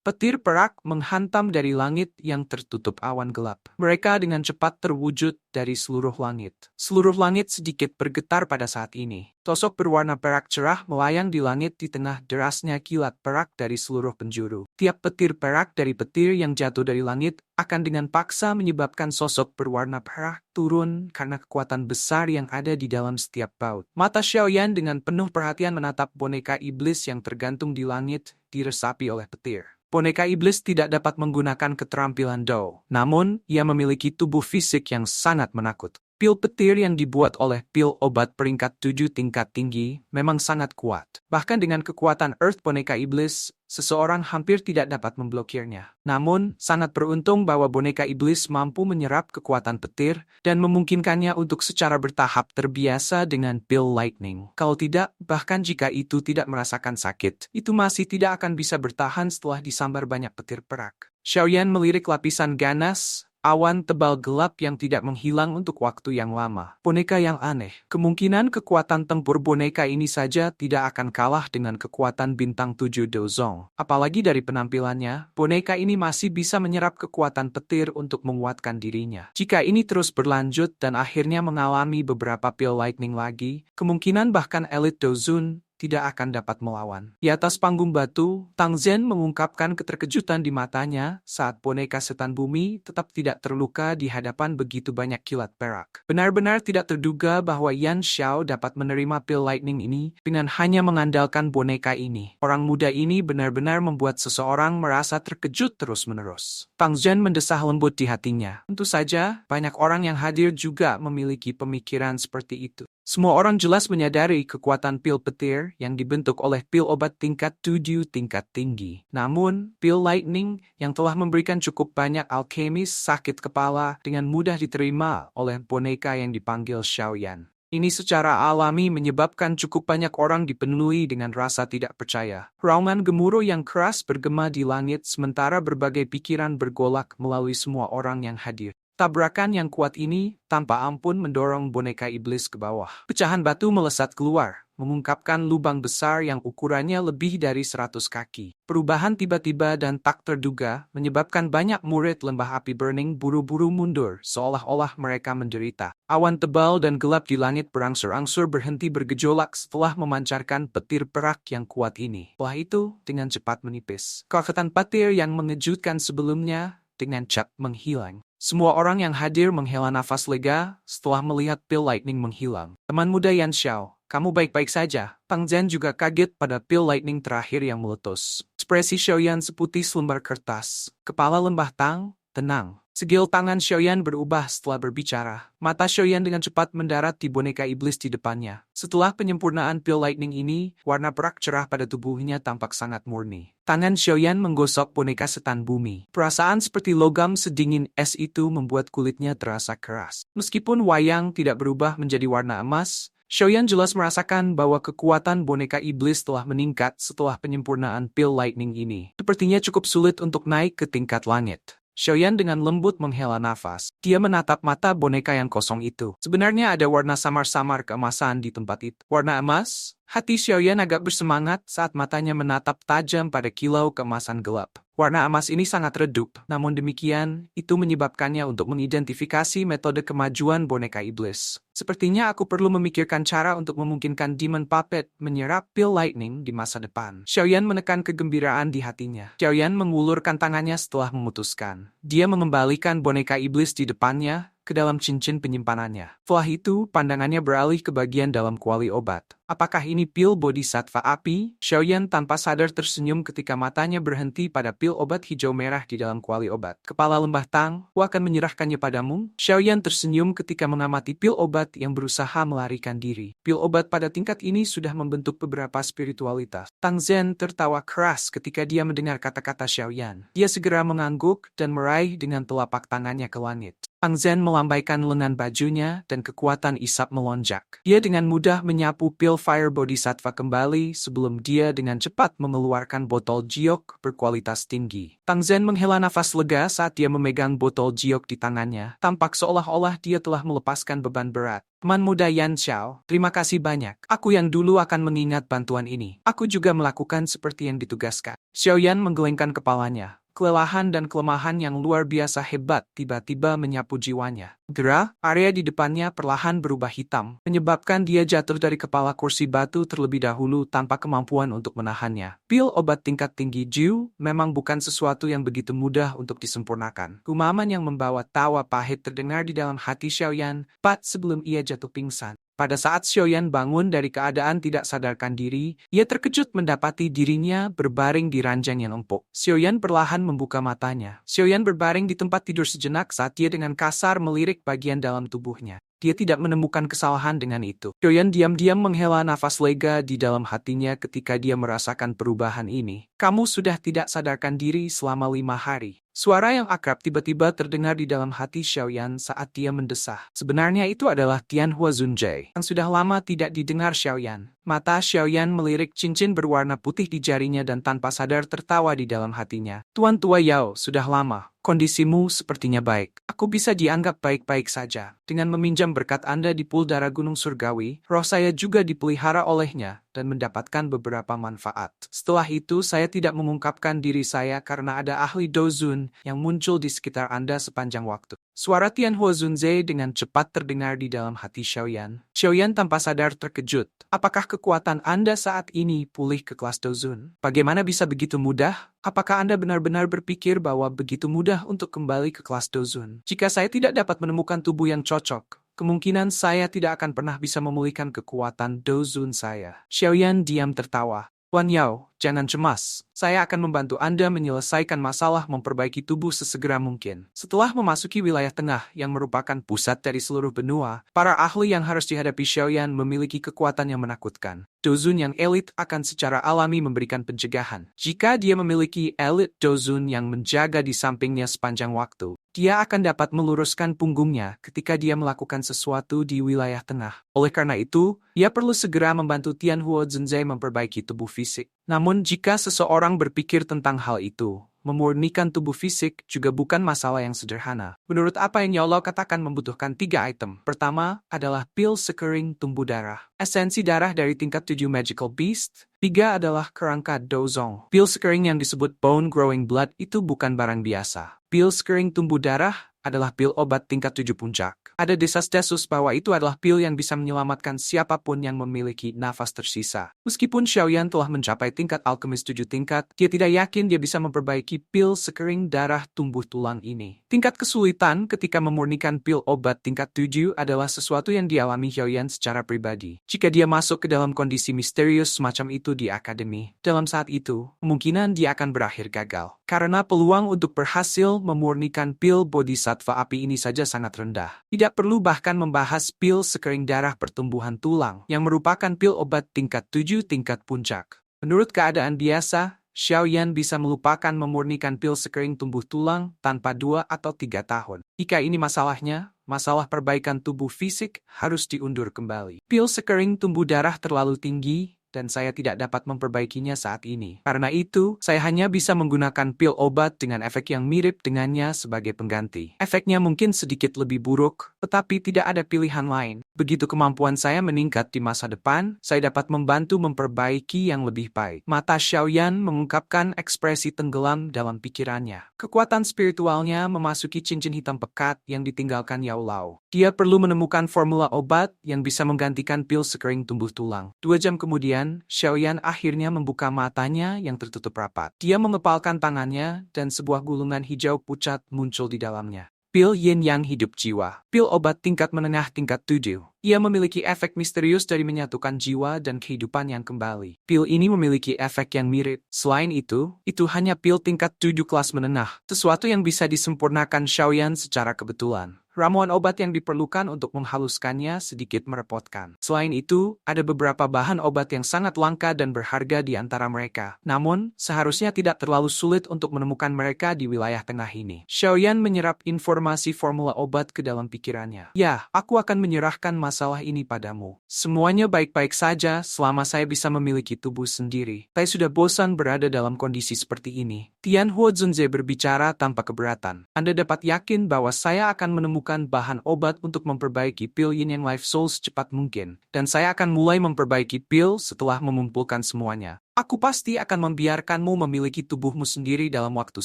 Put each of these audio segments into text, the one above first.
Petir perak menghantam dari langit yang tertutup awan gelap. Mereka dengan cepat terwujud dari seluruh langit. Seluruh langit sedikit bergetar pada saat ini. Sosok berwarna perak cerah melayang di langit di tengah derasnya kilat perak dari seluruh penjuru. Tiap petir perak dari petir yang jatuh dari langit akan dengan paksa menyebabkan sosok berwarna perak turun karena kekuatan besar yang ada di dalam setiap baut. Mata Xiaoyan dengan penuh perhatian menatap boneka iblis yang tergantung di langit, diresapi oleh petir. Boneka iblis tidak dapat menggunakan keterampilan Dou, namun ia memiliki tubuh fisik yang sangat menakut. Pil petir yang dibuat oleh pil obat peringkat 7 tingkat tinggi memang sangat kuat. Bahkan dengan kekuatan Earth boneka iblis, seseorang hampir tidak dapat memblokirnya. Namun, sangat beruntung bahwa boneka iblis mampu menyerap kekuatan petir dan memungkinkannya untuk secara bertahap terbiasa dengan pil lightning. Kalau tidak, bahkan jika itu tidak merasakan sakit, itu masih tidak akan bisa bertahan setelah disambar banyak petir perak. Xiaoyan melirik lapisan ganas, awan tebal gelap yang tidak menghilang untuk waktu yang lama. Boneka yang aneh. Kemungkinan kekuatan tempur boneka ini saja tidak akan kalah dengan kekuatan bintang 7 Dozong. Apalagi dari penampilannya, boneka ini masih bisa menyerap kekuatan petir untuk menguatkan dirinya. Jika ini terus berlanjut dan akhirnya mengalami beberapa pil lightning lagi, kemungkinan bahkan elit Dozun tidak akan dapat melawan. Di atas panggung batu, Tang Zhen mengungkapkan keterkejutan di matanya saat boneka setan bumi tetap tidak terluka di hadapan begitu banyak kilat perak. Benar-benar tidak terduga bahwa Yan Xiao dapat menerima pil lightning ini dengan hanya mengandalkan boneka ini. Orang muda ini benar-benar membuat seseorang merasa terkejut terus-menerus. Tang Zhen mendesah lembut di hatinya. Tentu saja, banyak orang yang hadir juga memiliki pemikiran seperti itu. Semua orang jelas menyadari kekuatan pil petir yang dibentuk oleh pil obat tingkat 7 tingkat tinggi. Namun, pil lightning yang telah memberikan cukup banyak alkemis sakit kepala dengan mudah diterima oleh boneka yang dipanggil Xiaoyan. Ini secara alami menyebabkan cukup banyak orang dipenuhi dengan rasa tidak percaya. Raungan gemuruh yang keras bergema di langit sementara berbagai pikiran bergolak melalui semua orang yang hadir. Tabrakan yang kuat ini tanpa ampun mendorong boneka iblis ke bawah. Pecahan batu melesat keluar, mengungkapkan lubang besar yang ukurannya lebih dari 100 kaki. Perubahan tiba-tiba dan tak terduga menyebabkan banyak murid lembah api Burning buru-buru mundur, seolah-olah mereka menderita. Awan tebal dan gelap di langit berangsur-angsur berhenti bergejolak setelah memancarkan petir perak yang kuat ini. Setelah itu, dengan cepat menipis. Kekuatan petir yang mengejutkan sebelumnya dengan cepat menghilang. Semua orang yang hadir menghela nafas lega setelah melihat pil lightning menghilang. Teman muda Yan Xiao, kamu baik-baik saja. Tang Zhen juga kaget pada pil lightning terakhir yang meletus. Ekspresi Xiaoyan seputih selembar kertas. Kepala lembah Tang, tenang. Segil tangan Xiaoyan berubah setelah berbicara. Mata Xiaoyan dengan cepat mendarat di boneka iblis di depannya. Setelah penyempurnaan pil lightning ini, warna perak cerah pada tubuhnya tampak sangat murni. Tangan Xiaoyan menggosok boneka setan bumi. Perasaan seperti logam sedingin es itu membuat kulitnya terasa keras. Meskipun wayang tidak berubah menjadi warna emas, Xiaoyan jelas merasakan bahwa kekuatan boneka iblis telah meningkat setelah penyempurnaan pil lightning ini. Sepertinya cukup sulit untuk naik ke tingkat langit. Xiaoyan dengan lembut menghela nafas. Dia menatap mata boneka yang kosong itu. Sebenarnya ada warna samar-samar keemasan di tempat itu. Warna emas? Hati Xiaoyan agak bersemangat saat matanya menatap tajam pada kilau keemasan gelap. Warna emas ini sangat redup, namun demikian, itu menyebabkannya untuk mengidentifikasi metode kemajuan boneka iblis. Sepertinya aku perlu memikirkan cara untuk memungkinkan Demon Puppet menyerap pil lightning di masa depan. Xiaoyan menekan kegembiraan di hatinya. Xiaoyan mengulurkan tangannya setelah memutuskan. Dia mengembalikan boneka iblis di depannya ke dalam cincin penyimpanannya. Setelah itu, pandangannya beralih ke bagian dalam kuali obat. Apakah ini pil bodhisattva api? Xiaoyan tanpa sadar tersenyum ketika matanya berhenti pada pil obat hijau merah di dalam kuali obat. Kepala lembah Tang, aku akan menyerahkannya padamu. Xiaoyan tersenyum ketika mengamati pil obat yang berusaha melarikan diri. Pil obat pada tingkat ini sudah membentuk beberapa spiritualitas. Tang Zhen tertawa keras ketika dia mendengar kata-kata Xiaoyan. Dia segera mengangguk dan meraih dengan telapak tangannya ke langit. Pang Zhen melambaikan lengan bajunya dan kekuatan isap melonjak. Dia dengan mudah menyapu pil Fire Bodhisattva kembali sebelum dia dengan cepat mengeluarkan botol jiok berkualitas tinggi. Pang Zhen menghela nafas lega saat dia memegang botol jiok di tangannya, tampak seolah-olah dia telah melepaskan beban berat. Teman muda Yan Xiao, terima kasih banyak. Aku yang dulu akan mengingat bantuan ini. Aku juga melakukan seperti yang ditugaskan. Xiao Yan menggelengkan kepalanya. Kelelahan dan kelemahan yang luar biasa hebat tiba-tiba menyapu jiwanya. Segera, area di depannya perlahan berubah hitam, menyebabkan dia jatuh dari kepala kursi batu terlebih dahulu tanpa kemampuan untuk menahannya. Pil obat tingkat tinggi Jiu memang bukan sesuatu yang begitu mudah untuk disempurnakan. Gumaman yang membawa tawa pahit terdengar di dalam hati Xiaoyan, pat sebelum ia jatuh pingsan. Pada saat Xiaoyan bangun dari keadaan tidak sadarkan diri, ia terkejut mendapati dirinya berbaring di ranjang yang empuk. Xiaoyan perlahan membuka matanya. Xiaoyan berbaring di tempat tidur sejenak saat dia dengan kasar melirik bagian dalam tubuhnya. Dia tidak menemukan kesalahan dengan itu. Xiaoyan diam-diam menghela nafas lega di dalam hatinya ketika dia merasakan perubahan ini. Kamu sudah tidak sadarkan diri selama 5 hari. Suara yang akrab tiba-tiba terdengar di dalam hati Xiaoyan saat dia mendesah. Sebenarnya itu adalah Tianhua Zunjie, yang sudah lama tidak didengar Xiaoyan. Mata Xiaoyan melirik cincin berwarna putih di jarinya dan tanpa sadar tertawa di dalam hatinya. Tuan Tua Yao, sudah lama. Kondisimu sepertinya baik. Aku bisa dianggap baik-baik saja. Dengan meminjam berkat Anda di Pool Darah Gunung Surgawi, roh saya juga dipelihara olehnya dan mendapatkan beberapa manfaat. Setelah itu, saya tidak mengungkapkan diri saya karena ada ahli Dozun yang muncul di sekitar Anda sepanjang waktu. Suara Tianhua Zunzhe dengan cepat terdengar di dalam hati Xiaoyan. Xiaoyan tanpa sadar terkejut. Apakah kekuatan Anda saat ini pulih ke kelas Dozun? Bagaimana bisa begitu mudah? Apakah Anda benar-benar berpikir bahwa begitu mudah untuk kembali ke kelas Dozun? Jika saya tidak dapat menemukan tubuh yang cocok, kemungkinan saya tidak akan pernah bisa memulihkan kekuatan Dozun saya. Xiaoyan diam tertawa. Tuan Yao, jangan cemas. Saya akan membantu Anda menyelesaikan masalah memperbaiki tubuh sesegera mungkin. Setelah memasuki wilayah tengah yang merupakan pusat dari seluruh benua, para ahli yang harus dihadapi Xiaoyan memiliki kekuatan yang menakutkan. Dozun yang elit akan secara alami memberikan pencegahan. Jika dia memiliki elit Dozun yang menjaga di sampingnya sepanjang waktu, dia akan dapat meluruskan punggungnya ketika dia melakukan sesuatu di wilayah tengah. Oleh karena itu, ia perlu segera membantu Tianhua Zunzhe memperbaiki tubuh fisik. Namun jika seseorang berpikir tentang hal itu, memurnikan tubuh fisik juga bukan masalah yang sederhana. Menurut apa yang Yao Lao katakan membutuhkan 3 item. Pertama adalah pil sekering tumbuh darah. Esensi darah dari tingkat 7 Magical Beast. 3 adalah kerangka Dozong. Pil sekering yang disebut Bone Growing Blood itu bukan barang biasa. Pil sekering tumbuh darah adalah pil obat tingkat 7 puncak. Ada desas-desus bahwa itu adalah pil yang bisa menyelamatkan siapapun yang memiliki nafas tersisa. Meskipun Xiaoyan telah mencapai tingkat alkemis 7 tingkat, dia tidak yakin dia bisa memperbaiki pil sekering darah tumbuh tulang ini. Tingkat kesulitan ketika memurnikan pil obat tingkat 7 adalah sesuatu yang dialami Xiaoyan secara pribadi. Jika dia masuk ke dalam kondisi misterius semacam itu di akademi, dalam saat itu, kemungkinan dia akan berakhir gagal. Karena peluang untuk berhasil memurnikan pil Bodhisattva api ini saja sangat rendah. Tidak perlu bahkan membahas pil sekering darah pertumbuhan tulang, yang merupakan pil obat tingkat 7 tingkat puncak. Menurut keadaan biasa, Xiaoyan bisa melupakan memurnikan pil sekering tumbuh tulang tanpa 2 atau 3 tahun. Jika ini masalahnya, masalah perbaikan tubuh fisik harus diundur kembali. Pil sekering tumbuh darah terlalu tinggi, dan saya tidak dapat memperbaikinya saat ini. Karena itu, saya hanya bisa menggunakan pil obat dengan efek yang mirip dengannya sebagai pengganti. Efeknya mungkin sedikit lebih buruk, tetapi tidak ada pilihan lain. Begitu kemampuan saya meningkat di masa depan, saya dapat membantu memperbaiki yang lebih baik. Mata Xiaoyan mengungkapkan ekspresi tenggelam dalam pikirannya. Kekuatan spiritualnya memasuki cincin hitam pekat yang ditinggalkan Yao Lao. Dia perlu menemukan formula obat yang bisa menggantikan pil sekering tumbuh tulang. 2 jam kemudian, Xiaoyan akhirnya membuka matanya yang tertutup rapat. Dia mengepalkan tangannya dan sebuah gulungan hijau pucat muncul di dalamnya. Pil Yin Yang Hidup Jiwa. Pil obat tingkat menengah tingkat 7. Ia memiliki efek misterius dari menyatukan jiwa dan kehidupan yang kembali. Pil ini memiliki efek yang mirip. Selain itu hanya pil tingkat 7 kelas menengah. Sesuatu yang bisa disempurnakan Xiaoyan secara kebetulan. ramuan obat yang diperlukan untuk menghaluskannya sedikit merepotkan. Selain itu, ada beberapa bahan obat yang sangat langka dan berharga di antara mereka. Namun, seharusnya tidak terlalu sulit untuk menemukan mereka di wilayah tengah ini. Xiaoyan menyerap informasi formula obat ke dalam pikirannya. Ya, aku akan menyerahkan masalah ini padamu. Semuanya baik-baik saja selama saya bisa memiliki tubuh sendiri. Saya sudah bosan berada dalam kondisi seperti ini. Tianhuo Zunze berbicara tanpa keberatan. Anda dapat yakin bahwa saya akan menemukan bahan obat untuk memperbaiki pil Yin Yang Life Soul secepat mungkin. Dan saya akan mulai memperbaiki pil setelah mengumpulkan semuanya. Aku pasti akan membiarkanmu memiliki tubuhmu sendiri dalam waktu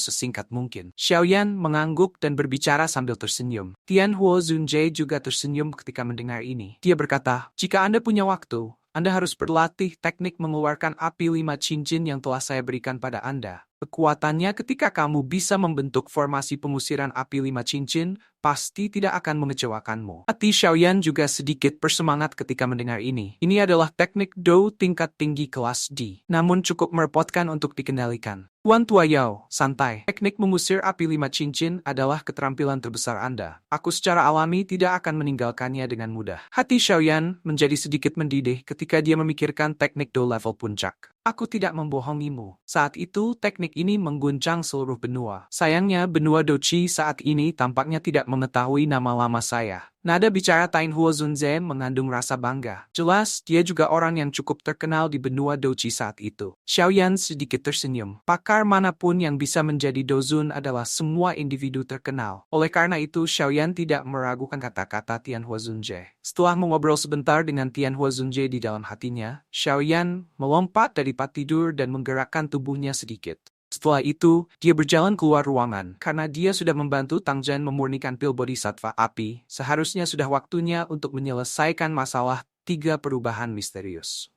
sesingkat mungkin. Xiaoyan mengangguk dan berbicara sambil tersenyum. Tianhuo Zunze juga tersenyum ketika mendengar ini. Dia berkata, jika Anda punya waktu, Anda harus berlatih teknik mengeluarkan api 5 cincin yang telah saya berikan pada Anda. Kekuatannya ketika kamu bisa membentuk formasi pengusiran api 5 cincin, pasti tidak akan mengecewakanmu. Hati Xiaoyan juga sedikit bersemangat ketika mendengar ini. Ini adalah teknik Dou tingkat tinggi kelas D, namun cukup merepotkan untuk dikendalikan. Tuan Tua Yao, santai. Teknik mengusir api 5 cincin adalah keterampilan terbesar Anda. Aku secara alami tidak akan meninggalkannya dengan mudah. Hati Xiaoyan menjadi sedikit mendidih ketika dia memikirkan teknik Dou level puncak. Aku tidak membohongimu. Saat itu, teknik ini mengguncang seluruh benua. Sayangnya, benua Dochi saat ini tampaknya tidak mengetahui nama lama saya. Nada bicara Tianhuo Zunze mengandung rasa bangga. Jelas, dia juga orang yang cukup terkenal di benua Dochi saat itu. Xiaoyan sedikit tersenyum. Pakar manapun yang bisa menjadi dozun adalah semua individu terkenal. Oleh karena itu, Xiaoyan tidak meragukan kata-kata Tianhuo Zunze. Setelah mengobrol sebentar dengan Tianhuo Zunze di dalam hatinya, Xiaoyan melompat dari tempat tidur dan menggerakkan tubuhnya sedikit. Setelah itu, dia berjalan keluar ruangan. Karena dia sudah membantu Tang Zhen memurnikan pil bodhisattva api, seharusnya sudah waktunya untuk menyelesaikan masalah 3 perubahan misterius.